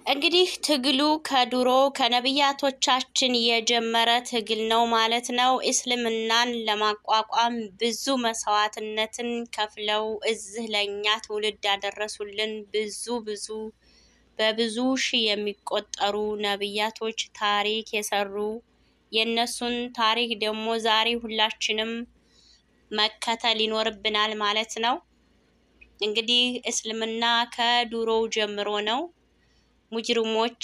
እንግዲህ ትግሉ ከድሮ ከነብያቶቻችን የጀመረ ትግል ነው ማለት ነው። እስልምናን ለማቋቋም ብዙ መስዋዕትነትን ከፍለው እዚህ ለኛ ትውልድ ያደረሱልን በብዙ ሺህ የሚቆጠሩ ነብያቶች ታሪክ የሰሩ የነሱን ታሪክ ደግሞ ዛሬ ሁላችንም መከተል ይኖርብናል ማለት ነው። እንግዲህ እስልምና ከድሮው ጀምሮ ነው ሙጅሪሞች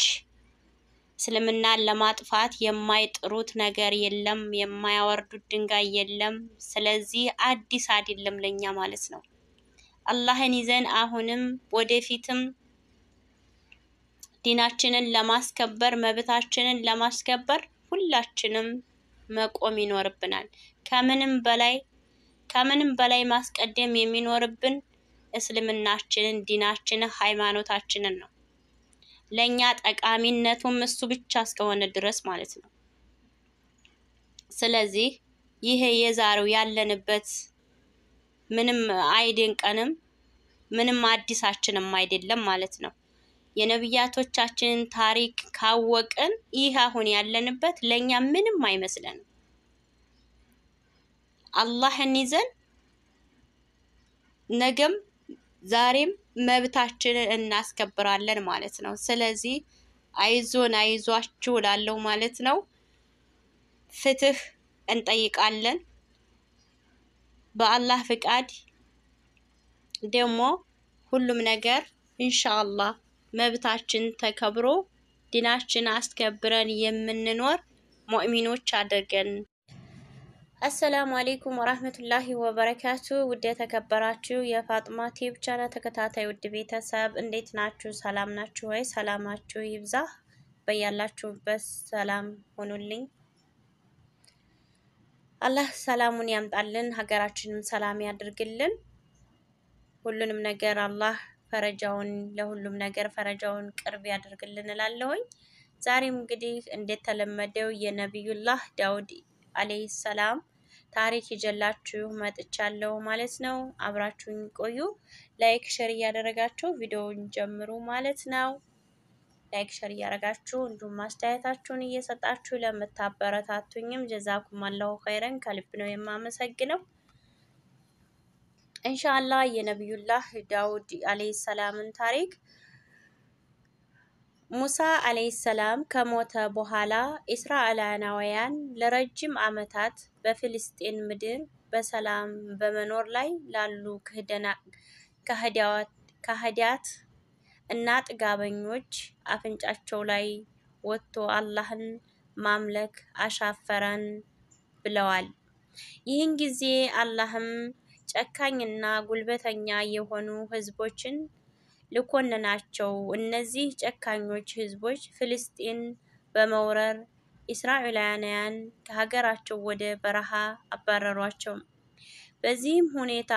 እስልምናን ለማጥፋት የማይጥሩት ነገር የለም፣ የማያወርዱት ድንጋይ የለም። ስለዚህ አዲስ አይደለም ለኛ ማለት ነው። አላህን ይዘን አሁንም ወደፊትም ዲናችንን ለማስከበር መብታችንን ለማስከበር ሁላችንም መቆም ይኖርብናል። ከምንም በላይ ማስቀደም የሚኖርብን እስልምናችንን፣ ዲናችንን፣ ሃይማኖታችንን ነው። ለኛ ጠቃሚነቱም እሱ ብቻ እስከሆነ ድረስ ማለት ነው። ስለዚህ ይሄ የዛሬው ያለንበት ምንም አይደንቀንም፣ ምንም አዲሳችንም አይደለም ማለት ነው። የነብያቶቻችንን ታሪክ ካወቅን ይህ አሁን ያለንበት ለኛ ምንም አይመስለንም። አላህን ይዘን ነገም ዛሬም መብታችንን እናስከብራለን ማለት ነው። ስለዚህ አይዞን አይዟችሁ እላለሁ ማለት ነው። ፍትህ እንጠይቃለን። በአላህ ፍቃድ ደግሞ ሁሉም ነገር ኢንሻአላህ መብታችን ተከብሮ ዲናችን አስከብረን የምንኖር ሙእሚኖች አድርገን። አሰላሙ አለይኩም ወራህመቱላሂ ወበረካቱ። ውድ የተከበራችሁ የፋጥማ ቲዩብ ቻናል ተከታታይ ውድ ቤተሰብ እንዴት ናችሁ? ሰላም ናችሁ ወይ? ሰላማችሁ ይብዛ። በያላችሁበት ሰላም ሆኑልኝ። አላህ ሰላሙን ያምጣልን፣ ሀገራችንን ሰላም ያድርግልን። ሁሉንም ነገር አላህ ፈረጃውን ለሁሉም ነገር ፈረጃውን ቅርብ ያድርግልን እላለሁኝ። ዛሬም እንግዲህ እንደተለመደው የነብዩላህ ዳውድ አለይሂ ሰላም ታሪክ ይዤላችሁ መጥቻለሁ ማለት ነው። አብራችሁኝ ቆዩ። ላይክ ሼር እያደረጋችሁ ቪዲዮውን ጀምሩ ማለት ነው። ላይክ ሼር እያደረጋችሁ እንዲሁም አስተያየታችሁን እየሰጣችሁ ለምታበረታቱኝም ጀዛኩም አላሁ ኸይረን ከልብ ነው የማመሰግነው። ኢንሻአላህ የነብዩላህ ዳውድ አለይሂ ሰላምን ታሪክ ሙሳ አለይሂ ሰላም ከሞተ በኋላ እስራኤላውያን ለረጅም ዓመታት በፍልስጤን ምድር በሰላም በመኖር ላይ ላሉ ከሃዲያት እና ጥጋበኞች አፍንጫቸው ላይ ወጥቶ አላህን ማምለክ አሻፈረን ብለዋል። ይህን ጊዜ አላህም ጨካኝና ጉልበተኛ የሆኑ ህዝቦችን ልኮንናቸው። እነዚህ ጨካኞች ህዝቦች ፍልስጤን በመውረር እስራኤላውያን ከሀገራቸው ወደ በረሃ አባረሯቸው። በዚህም ሁኔታ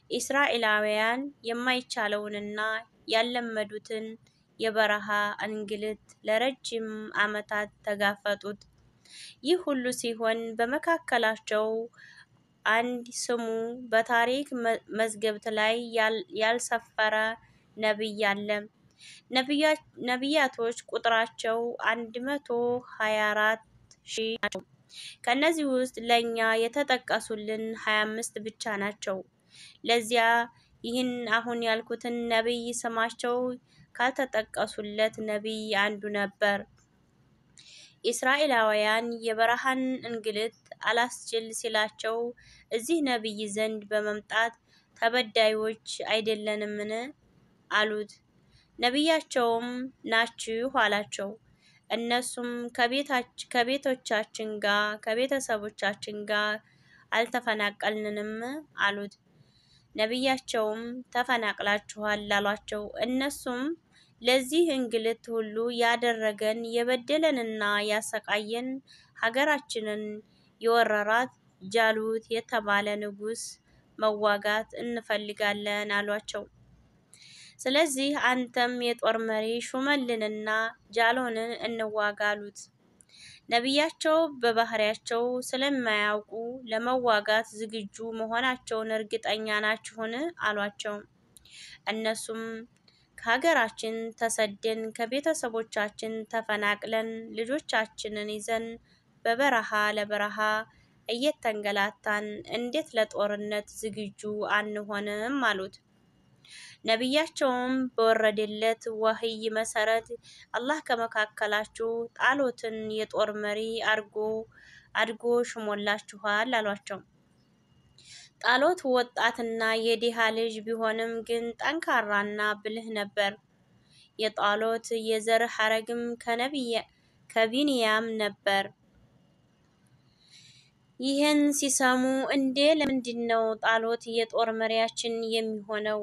እስራኤላውያን የማይቻለውንና ያለመዱትን የበረሃ እንግልት ለረጅም ዓመታት ተጋፈጡት። ይህ ሁሉ ሲሆን በመካከላቸው አንድ ስሙ በታሪክ መዝገብት ላይ ያልሰፈረ ነብይ አለ። ነብያቶች ቁጥራቸው 124,000 ናቸው። ከነዚህ ውስጥ ለኛ የተጠቀሱልን 25 ብቻ ናቸው። ለዚያ ይህን አሁን ያልኩትን ነብይ ስማቸው ካልተጠቀሱለት ነብይ አንዱ ነበር። እስራኤላውያን የበረሃን እንግልት አላስችል ሲላቸው እዚህ ነብይ ዘንድ በመምጣት ተበዳዮች አይደለንምን አሉት። ነብያቸውም ናችሁ አላቸው። እነሱም ከቤቶቻችን ጋር ከቤተሰቦቻችን ጋር አልተፈናቀልንም አሉት። ነብያቸውም ተፈናቅላችኋል አሏቸው። እነሱም ለዚህ እንግልት ሁሉ ያደረገን የበደለንና ያሰቃየን ሀገራችንን የወረራት ጃሉት የተባለ ንጉስ መዋጋት እንፈልጋለን አሏቸው። ስለዚህ አንተም የጦር መሪ ሹመልንና ጃሎንን እንዋጋ አሉት። ነብያቸው በባህሪያቸው ስለማያውቁ ለመዋጋት ዝግጁ መሆናቸውን እርግጠኛ ናችሁን አሏቸው። እነሱም ከሀገራችን ተሰደን ከቤተሰቦቻችን ተፈናቅለን ልጆቻችንን ይዘን በበረሃ ለበረሃ እየተንገላታን እንዴት ለጦርነት ዝግጁ አንሆንም አሉት። ነቢያቸውም በወረደለት ወህይ መሰረት አላህ ከመካከላችሁ ጣሎትን የጦር መሪ አድርጎ ሽሞላችኋል አሏቸው። ጣሎት ወጣትና የድሃ ልጅ ቢሆንም ግን ጠንካራና ብልህ ነበር። የጣሎት የዘር ሐረግም ከቢንያም ነበር። ይህን ሲሰሙ ለምንድን ነው ጣሎት የጦር መሪያችን የሚሆነው?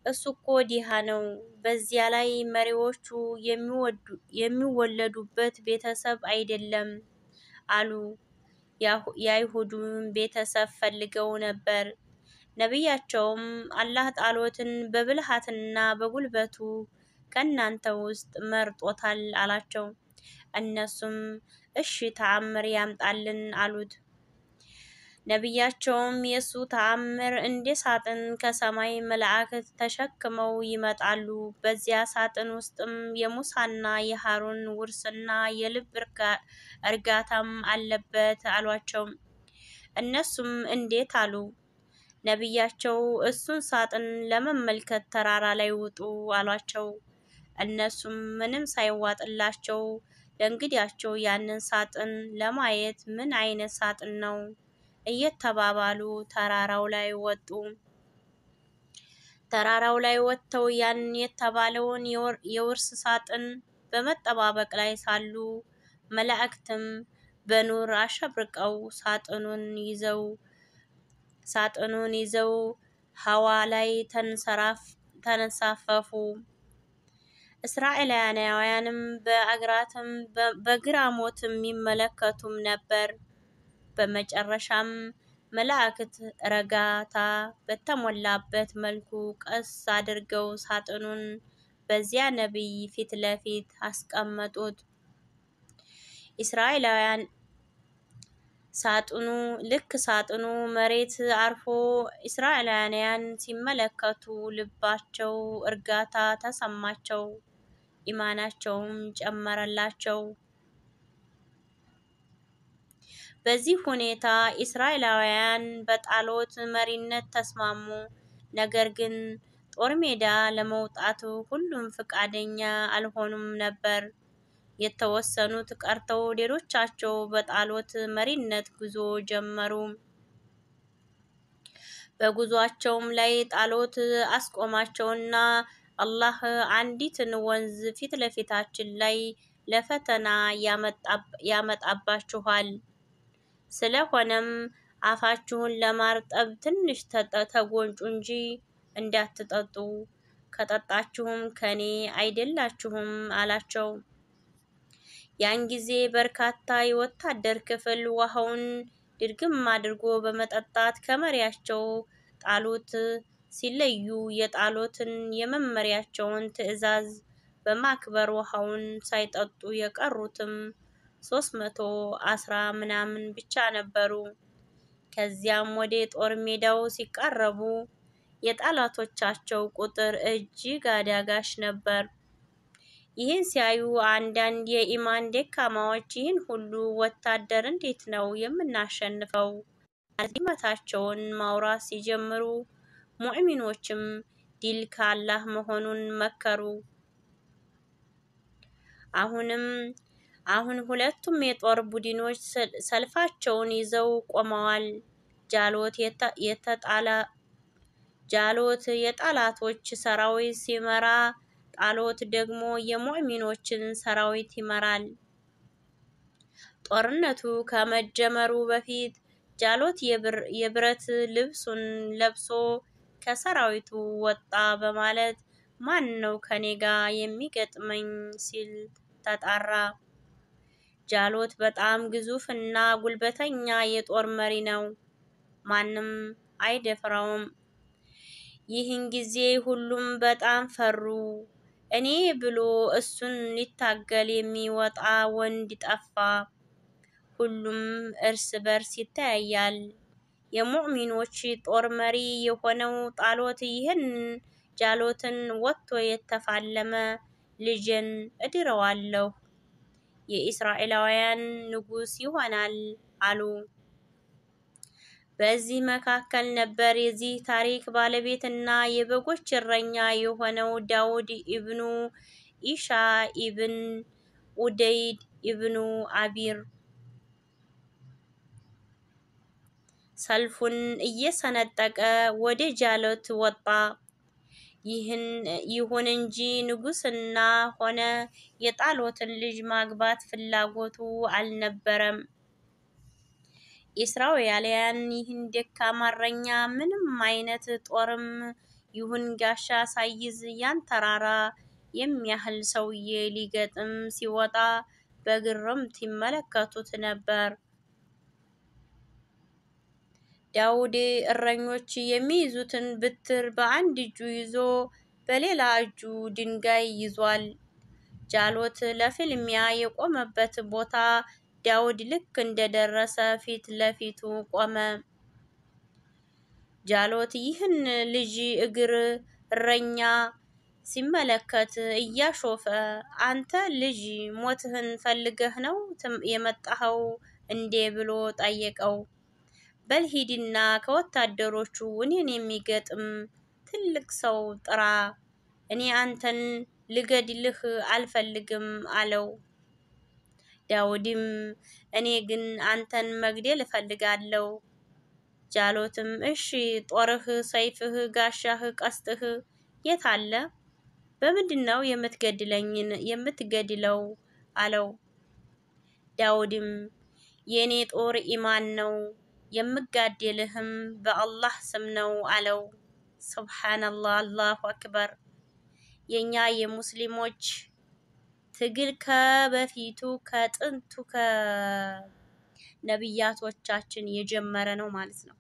እሱ እኮ ድሃ ነው። በዚያ ላይ መሪዎቹ የሚወለዱበት ቤተሰብ አይደለም አሉ። የአይሁድን ቤተሰብ ፈልገው ነበር። ነቢያቸውም አላህ ጣሎትን በብልሃትና በጉልበቱ ከእናንተ ውስጥ መርጦታል አላቸው። እነሱም እሺ ተአምር ያምጣልን አሉት። ነቢያቸውም የሱ ተአምር እንደ ሳጥን ከሰማይ መላእክት ተሸክመው ይመጣሉ፣ በዚያ ሳጥን ውስጥም የሙሳና የሃሩን ውርስና የልብ እርጋታም አለበት አሏቸው። እነሱም እንዴት አሉ። ነቢያቸው እሱን ሳጥን ለመመልከት ተራራ ላይ ውጡ አሏቸው። እነሱም ምንም ሳይዋጥላቸው ለእንግዲያቸው ያንን ሳጥን ለማየት ምን አይነት ሳጥን ነው እየተባባሉ ተራራው ላይ ወጡ። ተራራው ላይ ወጥተው ያን የተባለውን የውርስ ሳጥን በመጠባበቅ ላይ ሳሉ መላእክትም በኑር አሸብርቀው ሳጥኑን ይዘው ሀዋ ላይ ተንሳፈፉ። እስራኤላውያንም በግራሞትም ይመለከቱም ነበር። በመጨረሻም መላእክት ረጋታ በተሞላበት መልኩ ቀስ አድርገው ሳጥኑን በዚያ ነቢይ ፊት ለፊት አስቀመጡት። እስራኤላውያን ሳጥኑ መሬት አርፎ እስራኤላውያን ሲመለከቱ ልባቸው እርጋታ ተሰማቸው፣ ኢማናቸውም ጨመረላቸው። በዚህ ሁኔታ እስራኤላውያን በጣሎት መሪነት ተስማሙ። ነገር ግን ጦር ሜዳ ለመውጣት ሁሉም ፈቃደኛ አልሆኑም ነበር። የተወሰኑት ቀርተው ሌሎቻቸው በጣሎት መሪነት ጉዞ ጀመሩ። በጉዟቸውም ላይ ጣሎት አስቆማቸውና አላህ አንዲትን ወንዝ ፊት ለፊታችን ላይ ለፈተና ያመጣባችኋል። ስለሆነም አፋችሁን ለማርጠብ ትንሽ ተጎንጩ እንጂ እንዳትጠጡ፣ ከጠጣችሁም ከኔ አይደላችሁም አላቸው። ያን ጊዜ በርካታ የወታደር ክፍል ውሃውን ድርግም አድርጎ በመጠጣት ከመሪያቸው ጣሎት ሲለዩ የጣሎትን የመመሪያቸውን ትዕዛዝ በማክበር ውሃውን ሳይጠጡ የቀሩትም 310 ምናምን ብቻ ነበሩ። ከዚያም ወደ ጦር ሜዳው ሲቃረቡ የጠላቶቻቸው ቁጥር እጅግ አዳጋች ነበር። ይህን ሲያዩ አንዳንድ የኢማን ደካማዎች ይህን ሁሉ ወታደር እንዴት ነው የምናሸንፈው? አዚመታቸውን ማውራት ሲጀምሩ ሙእሚኖችም ድል ከአላህ መሆኑን መከሩ። አሁን ሁለቱም የጦር ቡድኖች ሰልፋቸውን ይዘው ቆመዋል። ጃሎት የጠላቶች ሰራዊት ሲመራ፣ ጣሎት ደግሞ የሙእሚኖችን ሰራዊት ይመራል። ጦርነቱ ከመጀመሩ በፊት ጃሎት የብረት ልብሱን ለብሶ ከሰራዊቱ ወጣ በማለት ማን ነው ከኔ ጋር የሚገጥመኝ ሲል ተጣራ። ጃሎት በጣም ግዙፍ እና ጉልበተኛ የጦር መሪ ነው። ማንም አይደፍረውም። ይህን ጊዜ ሁሉም በጣም ፈሩ። እኔ ብሎ እሱን ሊታገል የሚወጣ ወንድ ጠፋ። ሁሉም እርስ በርስ ይተያያል። የሙእሚኖች ጦር መሪ የሆነው ጣሎት ይህን ጃሎትን ወጥቶ የተፋለመ ልጅን እድረዋለሁ፣ የእስራኤላውያን ንጉስ ይሆናል አሉ። በዚህ መካከል ነበር የዚህ ታሪክ ባለቤትና የበጎች እረኛ የሆነው ዳውድ ኢብኑ ኢሻ ኢብን ኡደይድ ኢብኑ አቢር ሰልፉን እየሰነጠቀ ወደ ጃሎት ወጣ። ይሁን እንጂ ንጉስና ሆነ የጣሎትን ልጅ ማግባት ፍላጎቱ አልነበረም። እስራኤላውያን ይህን ደካማ እረኛ ምንም አይነት ጦርም ይሁን ጋሻ ሳይዝ ያን ተራራ የሚያህል ሰውዬ ሊገጥም ሲወጣ በግርምት ይመለከቱት ነበር። ዳውድ እረኞች የሚይዙትን በትር በአንድ እጁ ይዞ በሌላ እጁ ድንጋይ ይዟል። ጃሎት ለፍልሚያ የቆመበት ቦታ ዳውድ ልክ እንደደረሰ ፊት ለፊቱ ቆመ። ጃሎት ይህን ልጅ እግር እረኛ ሲመለከት እያሾፈ አንተ ልጅ ሞትህን ፈልገህ ነው የመጣኸው እንዴ ብሎ ጠየቀው። በል ሂድና ከወታደሮቹ እኔን የሚገጥም ትልቅ ሰው ጥራ፣ እኔ አንተን ልገድልህ አልፈልግም አለው። ዳውድም እኔ ግን አንተን መግደል እፈልጋለሁ። ጃሎትም እሺ ጦርህ፣ ሰይፍህ፣ ጋሻህ፣ ቀስትህ የት አለ? በምንድነው የምትገድለው አለው። ዳውድም የኔ ጦር ኢማን ነው፣ የምጋደልህም በአላህ ስም ነው አለው። ሱብሃንአላህ፣ አላሁ አክበር። የኛ የሙስሊሞች ትግል ከበፊቱ ከጥንቱ ከነብያቶቻችን የጀመረ ነው ማለት ነው።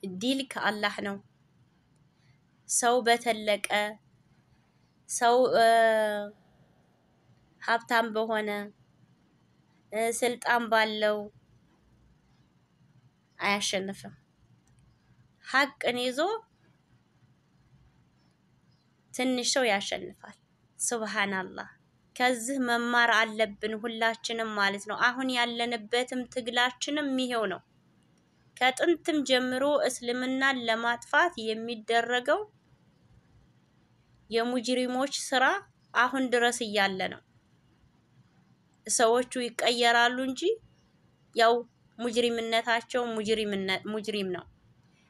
ዲል ከአላህ ነው። ሰው በተለቀ ሰው ሀብታም በሆነ ስልጣን ባለው አያሸንፍም። ሀቅን ይዞ ትንሽ ሰው ያሸንፋል። ሱብሃንአላህ። ከዚህ መማር አለብን ሁላችንም ማለት ነው። አሁን ያለንበትም ትግላችንም ይሄው ነው። ከጥንትም ጀምሮ እስልምናን ለማጥፋት የሚደረገው የሙጅሪሞች ስራ አሁን ድረስ እያለ ነው። ሰዎቹ ይቀየራሉ እንጂ ያው ሙጅሪምነታቸው ሙጅሪም ነው።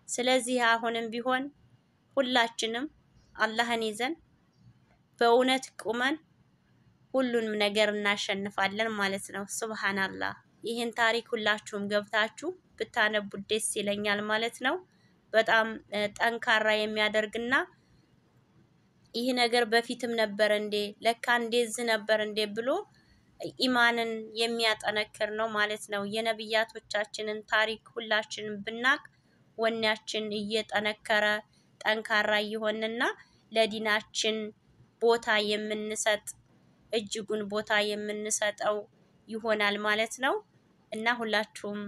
ስለዚህ አሁንም ቢሆን ሁላችንም አላህን ይዘን በእውነት ቁመን ሁሉንም ነገር እናሸንፋለን ማለት ነው። ሱብሃንአላህ። ይህን ታሪክ ሁላችሁም ገብታችሁ ብታነቡት ደስ ይለኛል ማለት ነው። በጣም ጠንካራ የሚያደርግና ይህ ነገር በፊትም ነበር እንዴ ለካ እንደዚህ ነበር እንዴ ብሎ ኢማንን የሚያጠነክር ነው ማለት ነው። የነብያቶቻችንን ታሪክ ሁላችንም ብናቅ ወኔያችን እየጠነከረ ጠንካራ ይሆንና ለዲናችን ቦታ የምንሰጥ እጅጉን ቦታ የምንሰጠው ይሆናል ማለት ነው። እና ሁላችሁም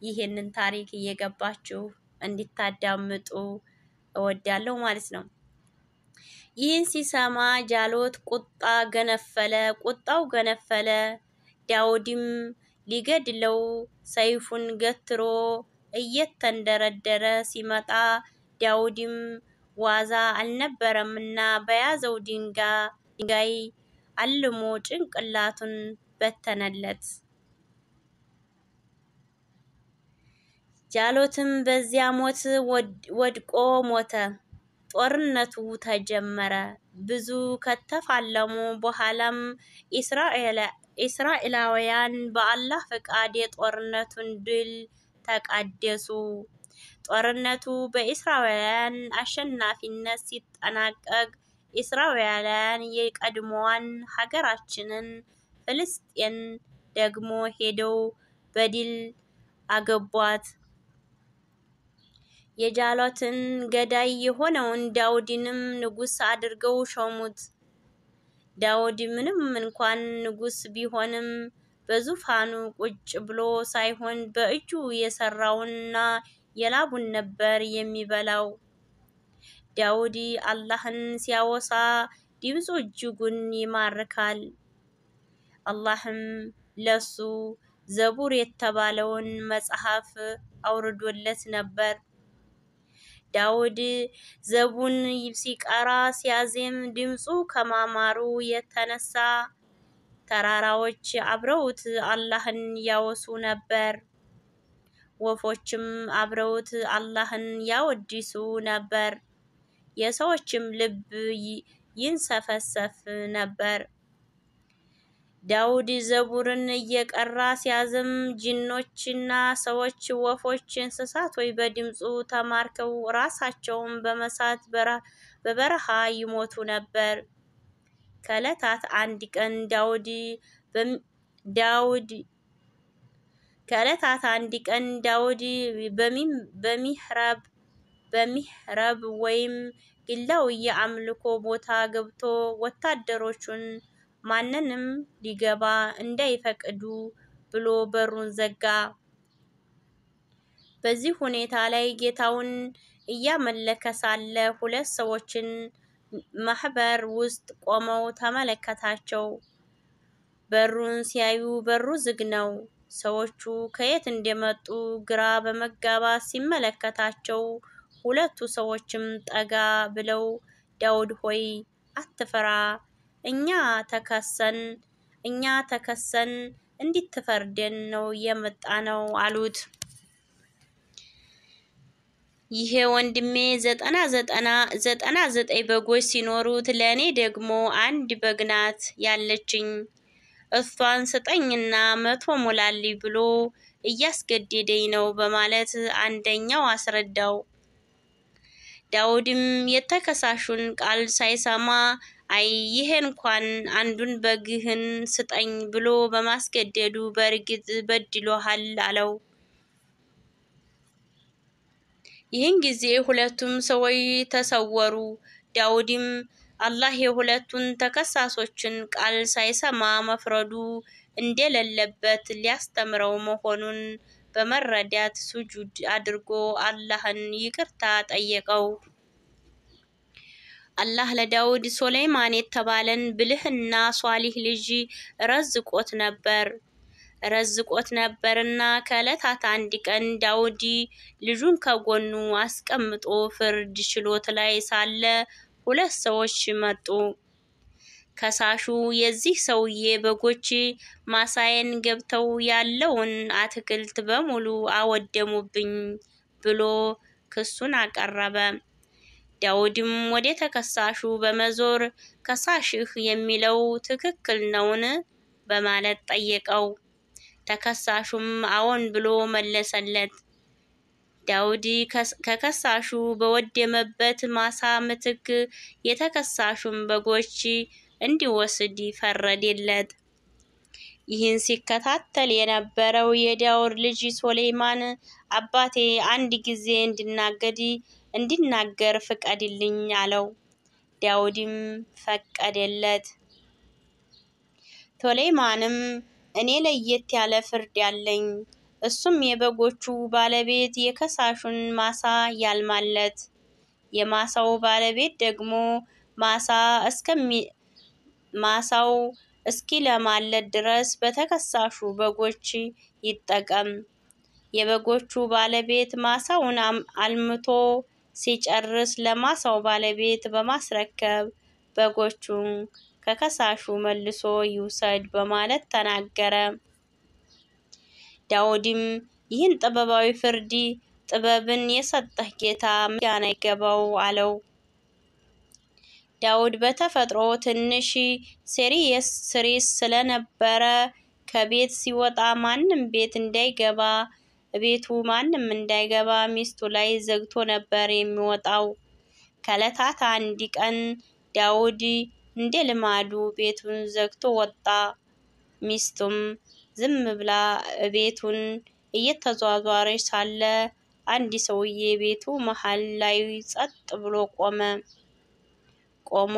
ይሄንን ታሪክ እየገባችሁ እንድታዳምጡ እወዳለሁ ማለት ነው። ይህን ሲሰማ ጃሎት ቁጣው ገነፈለ። ዳውድም ሊገድለው ሰይፉን ገትሮ እየተንደረደረ ሲመጣ ዳውድም ዋዛ አልነበረምና በያዘው ድንጋይ አልሞ ጭንቅላቱን በተነለት። ጃሎትም በዚያ ሞት ወድቆ ሞተ። ጦርነቱ ተጀመረ። ብዙ ከተፋለሙ በኋላም እስራኤላውያን በአላህ ፈቃድ የጦርነቱን ድል ተቃደሱ። ጦርነቱ በእስራኤላውያን አሸናፊነት ሲጠናቀቅ እስራኤላውያን የቀድሞዋን ሀገራችንን ፍልስጤን ደግሞ ሄደው በድል አገቧት። የጃሎትን ገዳይ የሆነውን ዳውድንም ንጉስ አድርገው ሾሙት። ዳውድ ምንም እንኳን ንጉስ ቢሆንም በዙፋኑ ቁጭ ብሎ ሳይሆን በእጁ የሰራውንና የላቡን ነበር የሚበላው። ዳውድ አላህን ሲያወሳ ድምፁ እጅጉን ይማርካል። አላህም ለሱ ዘቡር የተባለውን መጽሐፍ አውርዶለት ነበር። ዳውድ ዘቡን ሲቀራ ሲያዜም ድምፁ ከማማሩ የተነሳ ተራራዎች አብረውት አላህን ያወሱ ነበር። ወፎችም አብረውት አላህን ያወድሱ ነበር። የሰዎችም ልብ ይንሰፈሰፍ ነበር። ዳውድ ዘቡርን እየቀራ ሲያዝም ጂኖችና ሰዎች፣ ወፎች፣ እንስሳቶች በድምፁ ተማርከው ራሳቸውን በመሳት በበረሃ ይሞቱ ነበር። ከዕለታት አንድ ቀን ዳውድ በሚህረብ ወይም ግላዊ የአምልኮ ቦታ ገብቶ ወታደሮቹን ማንንም ሊገባ እንዳይፈቅዱ ብሎ በሩን ዘጋ። በዚህ ሁኔታ ላይ ጌታውን እያመለከ ሳለ ሁለት ሰዎችን ማህበር ውስጥ ቆመው ተመለከታቸው። በሩን ሲያዩ በሩ ዝግ ነው። ሰዎቹ ከየት እንደመጡ ግራ በመጋባት ሲመለከታቸው ሁለቱ ሰዎችም ጠጋ ብለው ዳውድ ሆይ አትፍራ፣ እኛ ተከሰን እንድትፈርደን ነው የመጣነው አሉት። ይሄ ወንድሜ 99 በጎች ሲኖሩት ለኔ ደግሞ አንድ በግ ናት ያለችኝ፣ እሷን ስጠኝና 100 ሙላልኝ ብሎ እያስገደደኝ ነው በማለት አንደኛው አስረዳው። ዳውድም የተከሳሹን ቃል ሳይሰማ አይ ይሄ እንኳን አንዱን በግህን ስጠኝ ብሎ በማስገደዱ በእርግጥ በድሎሃል አለው። ይህን ጊዜ ሁለቱም ሰዎች ተሰወሩ። ዳውድም አላህ የሁለቱን ተከሳሾችን ቃል ሳይሰማ መፍረዱ እንደሌለበት ሊያስተምረው መሆኑን በመረዳት ሱጁድ አድርጎ አላህን ይቅርታ ጠየቀው። አላህ ለዳውድ ሱለይማን የተባለን ብልህና ሷሊህ ልጅ ረዝቆት ነበርና ከዕለታት አንድ ቀን ዳውድ ልጁን ከጎኑ አስቀምጦ ፍርድ ችሎት ላይ ሳለ ሁለት ሰዎች መጡ። ከሳሹ የዚህ ሰውዬ በጎች ማሳዬን ገብተው ያለውን አትክልት በሙሉ አወደሙብኝ ብሎ ክሱን አቀረበ። ዳውድም ወደ ተከሳሹ በመዞር ከሳሽህ የሚለው ትክክል ነውን? በማለት ጠየቀው። ተከሳሹም አዎን ብሎ መለሰለት። ዳውድ ከከሳሹ በወደመበት ማሳ ምትክ የተከሳሹን በጎች እንዲወስድ ፈረደለት። ይህን ሲከታተል የነበረው የዳውድ ልጅ ሱለይማን አባቴ አንድ ጊዜ እንዲናገር ፍቀድልኝ አለው። ዳውድም ፈቀደለት። ሱለይማንም እኔ ለየት ያለ ፍርድ ያለኝ፣ እሱም የበጎቹ ባለቤት የከሳሹን ማሳ ያልማለት፣ የማሳው ባለቤት ደግሞ ማሳው እስኪለማለት ድረስ በተከሳሹ በጎች ይጠቀም። የበጎቹ ባለቤት ማሳውን አልምቶ ሲጨርስ ለማሳው ባለቤት በማስረከብ በጎቹን ከከሳሹ መልሶ ይውሰድ በማለት ተናገረ። ዳውድም ይህን ጥበባዊ ፍርድ ጥበብን የሰጠህ ጌታ ምስጋና ይገባው አለው። ዳውድ በተፈጥሮ ትንሽ ሲሪየስ ስለነበረ ከቤት ሲወጣ ማንም ቤቱ ማንም እንዳይገባ ሚስቱ ላይ ዘግቶ ነበር የሚወጣው። ከዕለታት አንድ ቀን ዳውድ እንደ ልማዱ ቤቱን ዘግቶ ወጣ። ሚስቱም ዝም ብላ ቤቱን እየተዟዟረች ሳለ አንድ ሰውዬ ቤቱ መሃል ላይ ጸጥ ብሎ ቆሞ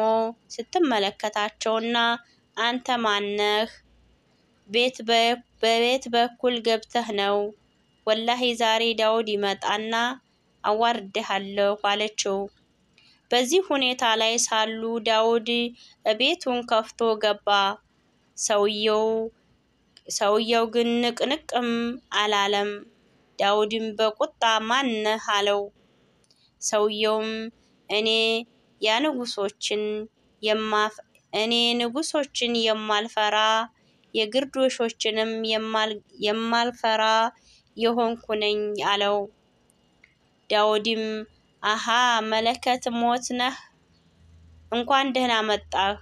ስትመለከታቸውና አንተ ማነህ? በቤት በኩል ገብተህ ነው? ወላሂ ዛሬ ዳውድ ይመጣና አዋርድሃለሁ አለችው። በዚህ ሁኔታ ላይ ሳሉ ዳውድ ቤቱን ከፍቶ ገባ። ሰውየው ግን ንቅንቅም አላለም። ዳውድም በቁጣ ማነህ አለው። ሰውየውም እኔ ንጉሶችን የማልፈራ የግርዶሾችንም የማልፈራ የሆንኩ ነኝ አለው። ዳውድም አሃ መለከት ሞት ነህ፣ እንኳን ደህና መጣህ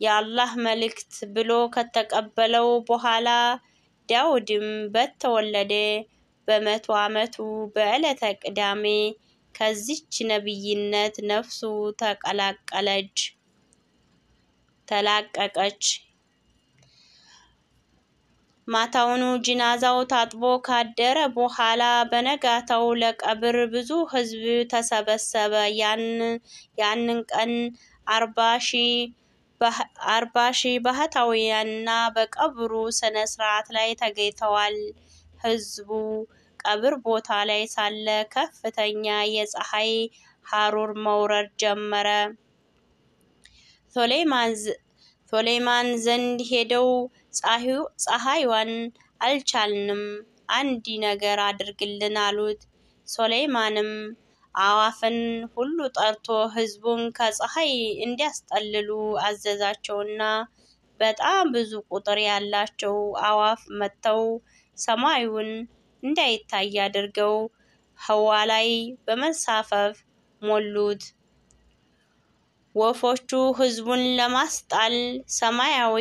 የአላህ መልእክት ብሎ ከተቀበለው በኋላ ዳውድም በተወለደ በ100 ዓመቱ በዕለተ ቅዳሜ ከዚች ነብይነት ነፍሱ ተላቀቀች። ማታውኑ ጅናዛው ታጥቦ ካደረ በኋላ በነጋታው ለቀብር ብዙ ህዝብ ተሰበሰበ። ያንን ቀን 40 ሺህ ባህታውያንና በቀብሩ ስነ ስርዓት ላይ ተገኝተዋል። ህዝቡ ቀብር ቦታ ላይ ሳለ ከፍተኛ የፀሐይ ሐሩር መውረድ ጀመረ። ሱሌይማን ዘንድ ሄደው ፀሐይዋን አልቻልንም፣ አንድ ነገር አድርግልን አሉት። ሱሌይማንም አዋፍን ሁሉ ጠርቶ ህዝቡን ከፀሐይ እንዲያስጠልሉ አዘዛቸውና በጣም ብዙ ቁጥር ያላቸው አዋፍ መጥተው ሰማዩን እንዳይታይ አድርገው ህዋ ላይ በመንሳፈፍ ሞሉት። ወፎቹ ህዝቡን ለማስጣል ሰማያዊ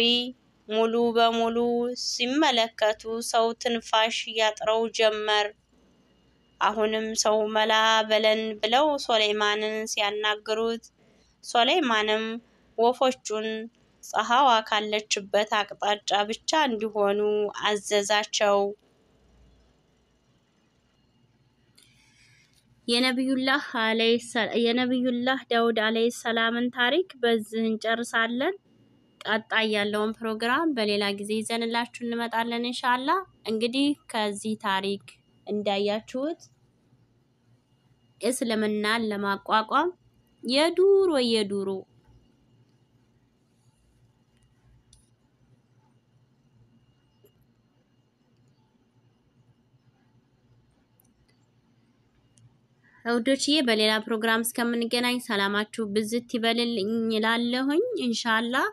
ሙሉ በሙሉ ሲመለከቱ ሰው ትንፋሽ ያጥረው ጀመር። አሁንም ሰው መላ በለን ብለው ሱሌይማንን ሲያናግሩት ሱሌይማንም ወፎቹን ፀሐይዋ ካለችበት አቅጣጫ ብቻ እንዲሆኑ አዘዛቸው። የነብዩላህ ዳውድ አለይሂ ሰላምን ታሪክ በዚህ እንጨርሳለን። ቀጣይ ያለውን ፕሮግራም በሌላ ጊዜ ይዘንላችሁ እንመጣለን ኢንሻአላህ። እንግዲህ ከዚህ ታሪክ እንዳያችሁት እስልምናን ለማቋቋም የዱሮ ውዶችዬ በሌላ ፕሮግራም እስከምንገናኝ ሰላማችሁ ብዝት ይበልልኝ እላለሁኝ ኢንሻአላህ።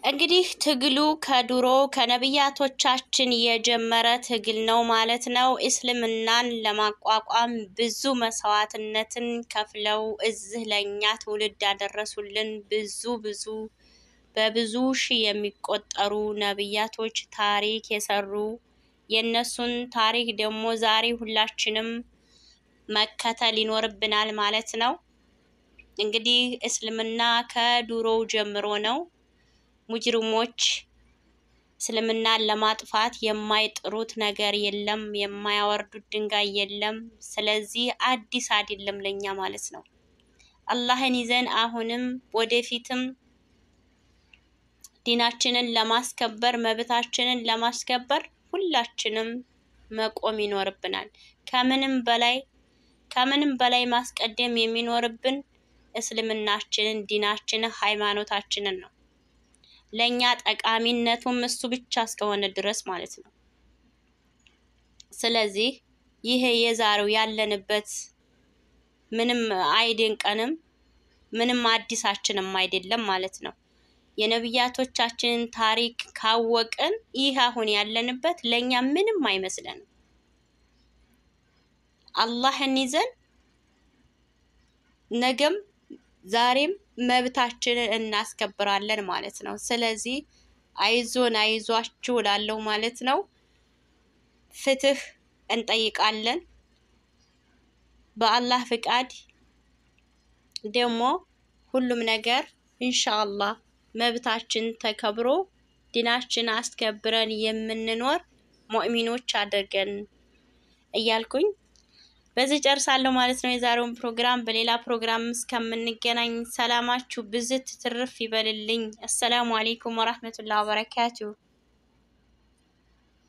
እንግዲህ ትግሉ ከድሮ ከነብያቶቻችን የጀመረ ትግል ነው ማለት ነው። እስልምናን ለማቋቋም ብዙ መስዋዕትነትን ከፍለው እዚህ ለኛ ትውልድ ያደረሱልን በብዙ ሺህ የሚቆጠሩ ነብያቶች ታሪክ የሰሩ የነሱን ታሪክ ደግሞ ዛሬ ሁላችንም መከተል ይኖርብናል ማለት ነው። እንግዲህ እስልምና ከድሮው ጀምሮ ነው። ሙጅሪሞች እስልምናን ለማጥፋት የማይጥሩት ነገር የለም፣ የማያወርዱት ድንጋይ የለም። ስለዚህ አዲስ አይደለም ለኛ ማለት ነው። አላህን ይዘን አሁንም ወደፊትም ዲናችንን ለማስከበር መብታችንን ለማስከበር ሁላችንም መቆም ይኖርብናል። ከምንም በላይ ማስቀደም የሚኖርብን እስልምናችንን፣ ዲናችንን፣ ሃይማኖታችንን ነው። ለኛ ጠቃሚነቱም እሱ ብቻ እስከሆነ ድረስ ማለት ነው። ስለዚህ ይሄ የዛሬው ያለንበት ምንም አይደንቀንም፣ ምንም አዲሳችንም አይደለም ማለት ነው። የነብያቶቻችንን ታሪክ ካወቅን ይህ አሁን ያለንበት ለኛ ምንም አይመስለንም። አላህን ይዘን ነገም ዛሬም መብታችንን እናስከብራለን ማለት ነው። ስለዚህ አይዟችሁ እላለሁ ማለት ነው። ፍትህ እንጠይቃለን። በአላህ ፍቃድ ደግሞ ሁሉም ነገር ኢንሻአላህ መብታችን ተከብሮ ዲናችን አስከብረን የምንኖር ሙእሚኖች አድርገን እያልኩኝ በዚህ ጨርሳለሁ ማለት ነው የዛሬውን ፕሮግራም። በሌላ ፕሮግራም እስከምንገናኝ ሰላማችሁ ብዝት ትርፍ ይበልልኝ። አሰላሙ አለይኩም ወራህመቱላሂ ወበረካቱ።